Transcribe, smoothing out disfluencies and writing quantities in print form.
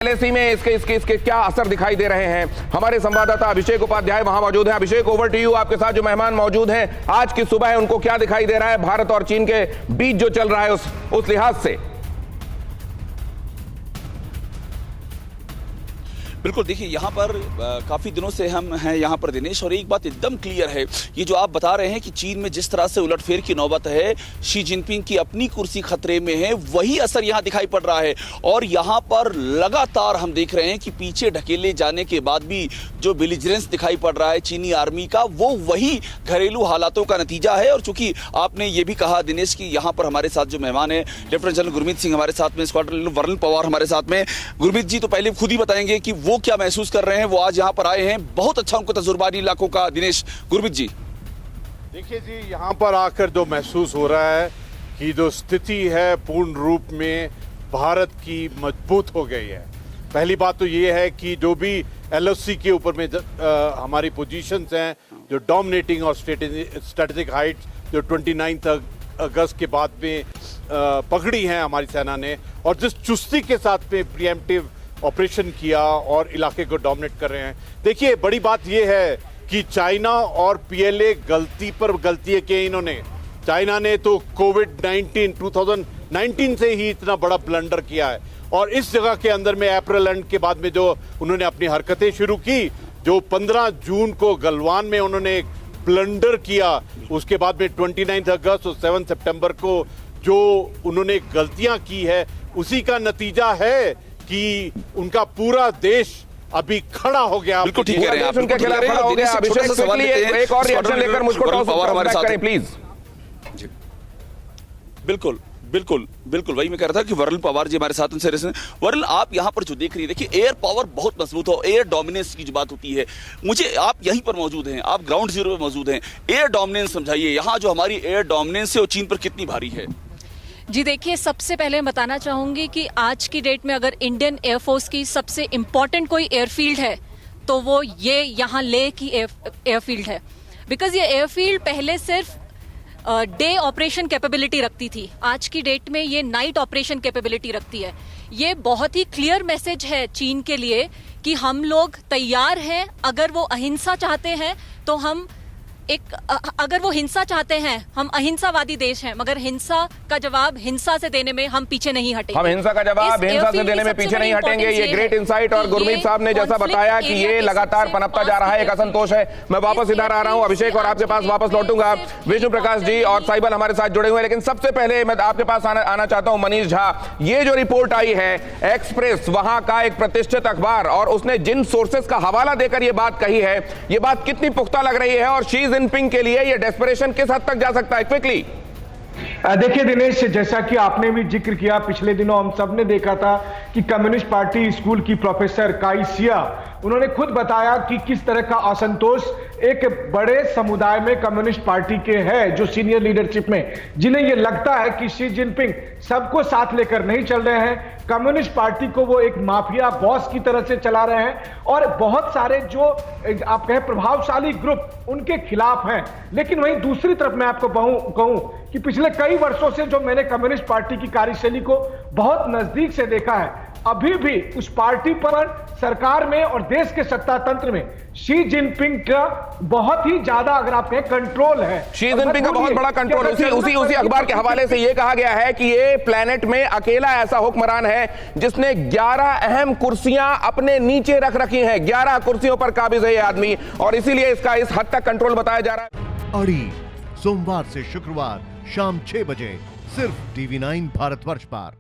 LAC में इसके क्या असर दिखाई दे रहे हैं, हमारे संवाददाता अभिषेक उपाध्याय वहां मौजूद हैं। अभिषेक, ओवर टू यू। आपके साथ जो मेहमान मौजूद हैं आज की सुबह, उनको क्या दिखाई दे रहा है भारत और चीन के बीच जो चल रहा है उस लिहाज से? बिल्कुल, देखिए यहाँ पर काफ़ी दिनों से हम हैं यहाँ पर दिनेश, और एक बात एकदम क्लियर है, ये जो आप बता रहे हैं कि चीन में जिस तरह से उलटफेर की नौबत है, शी जिनपिंग की अपनी कुर्सी खतरे में है, वही असर यहाँ दिखाई पड़ रहा है। और यहाँ पर लगातार हम देख रहे हैं कि पीछे ढकेले जाने के बाद भी जो बिलिजरेंस दिखाई पड़ रहा है चीनी आर्मी का, वो वही घरेलू हालातों का नतीजा है। और चूंकि आपने ये भी कहा दिनेश कि यहाँ पर हमारे साथ जो मेहमान है लेफ्टिनेंट जनरल गुरमीत सिंह हमारे साथ में, स्क्वाड्रन जनरल वरुण पवार हमारे साथ में। गुरमीत जी तो पहले खुद ही बताएंगे कि वो क्या महसूस कर रहे हैं, वो आज यहाँ पर आए हैं, बहुत अच्छा उनको तजुर्बा इलाकों का। दिनेश, गुरमीत जी। देखिए जी, यहाँ पर आकर जो महसूस हो रहा है कि जो स्थिति है पूर्ण रूप में भारत की मजबूत हो गई है। पहली बात तो ये है कि जो भी एलओसी के ऊपर में हमारी पोजीशंस हैं, जो डोमिनेटिंग और स्ट्रेटेजिक हाइट्स जो 29 अगस्त के बाद में पकड़ी हैं हमारी सेना ने, और जिस चुस्ती के साथ में प्रिएम्प्टिव ऑपरेशन किया और इलाके को डोमिनेट कर रहे हैं। देखिए, बड़ी बात यह है कि चाइना और पीएलए गलती पर गलती की इन्होंने। चाइना ने तो कोविड-19 2019 से ही इतना बड़ा ब्लंडर किया है, और इस जगह के अंदर में अप्रैल एंड के बाद में जो उन्होंने अपनी हरकतें शुरू की, जो 15 जून को गलवान में उन्होंने एक ब्लंडर किया, उसके बाद में 29 अगस्त और 7 सितंबर को जो उन्होंने गलतियां की है, उसी का नतीजा है कि उनका पूरा देश अभी खड़ा हो गया। बिल्कुल ठीक है, उनके खिलाफ खड़ा हो गया। अभिषेक, एक और रिएक्शन लेकर मुझको हमारे साथ करें प्लीज। बिल्कुल बिल्कुल बिल्कुल, वही मैं कह रहा था कि वरुण पवार जी हमारे साथ हैं। वरुण, आप यहाँ पर जो देख रही है, देखिए एयर पावर बहुत मजबूत हो, एयर डोमिनेंस की जो बात होती है, मुझे आप यहीं पर मौजूद हैं, आप ग्राउंड जीरो पे मौजूद हैं, एयर डोमिनेंस समझाइए, यहाँ जो हमारी एयर डोमिनेंस है वो चीन पर कितनी भारी है? जी देखिए, सबसे पहले बताना चाहूँगी कि आज की डेट में अगर इंडियन एयरफोर्स की सबसे इम्पॉर्टेंट कोई एयरफील्ड है तो वो ये यहाँ लेह की एयरफील्ड है। बिकॉज ये एयरफील्ड पहले सिर्फ डे ऑपरेशन कैपेबिलिटी रखती थी, आज की डेट में ये नाइट ऑपरेशन कैपेबिलिटी रखती है। ये बहुत ही क्लियर मैसेज है चीन के लिए कि हम लोग तैयार हैं, अगर वो अहिंसा चाहते हैं तो हम अगर वो हिंसा चाहते हैं, हम अहिंसावादी देश हैं, मगर हिंसा का जवाब हिंसा से देने में हम पीछे नहीं हटेंगे। हम हिंसा का जवाब हिंसा से देने में पीछे नहीं हटेंगे। ये ग्रेट इंसाइट, और गुरमीत साहब ने जैसा बताया कि ये लगातार पनपता जा रहा है, एक असंतोष है। मैं वापस इधर आ रहा हूं अभिषेक, और आपके पास वापस लौटूंगा। विष्णु प्रकाश जी और साइबल हमारे साथ जुड़े हुए हैं, लेकिन सबसे पहले मैं आपके पास आना चाहता हूं मनीष झा। ये जो रिपोर्ट आई है, एक्सप्रेस वहां का एक प्रतिष्ठित अखबार, और उसने जिन सोर्सेस का हवाला देकर ये बात कही है, ये बात कितनी पुख्ता लग रही है, और शी जिनपिंग के लिए ये डेस्परेशन किस हद तक जा सकता है? क्विकली देखिए दिनेश, जैसा कि आपने भी जिक्र किया, पिछले दिनों हम सब ने देखा था कि कम्युनिस्ट पार्टी स्कूल की प्रोफेसर काई सिया, उन्होंने खुद बताया कि किस तरह का असंतोष एक बड़े समुदाय में कम्युनिस्ट पार्टी के है, जो सीनियर लीडरशिप में, जिन्हें यह लगता है कि शी जिनपिंग सबको साथ लेकर नहीं चल रहे हैं, कम्युनिस्ट पार्टी को वो एक माफिया बॉस की तरह से चला रहे हैं, और बहुत सारे जो आप कहें प्रभावशाली ग्रुप उनके खिलाफ हैं। लेकिन वहीं दूसरी तरफ मैं आपको कहूं कि पिछले कई वर्षों से जो मैंने कम्युनिस्ट पार्टी की कार्यशैली को बहुत नजदीक से देखा है, अभी भी उस पार्टी पर, सरकार में और देश के सत्ता तंत्र में शी जिनपिंग का बहुत ही ज्यादा, अगर आप कहें, कंट्रोल है। शी जिनपिंग का बहुत बड़ा कंट्रोल। उसी अखबार के हवाले से यह कहा गया है कि ये प्लेनेट में अकेला ऐसा हुक्मरान है जिसने 11 अहम कुर्सियां अपने नीचे रख रखी हैं। 11 कुर्सियों पर काबिज है ये आदमी, और इसीलिए इसका इस हद तक कंट्रोल बताया जा रहा है। अड़ी सोमवार से शुक्रवार शाम 6 बजे सिर्फ TV9 भारतवर्ष पर।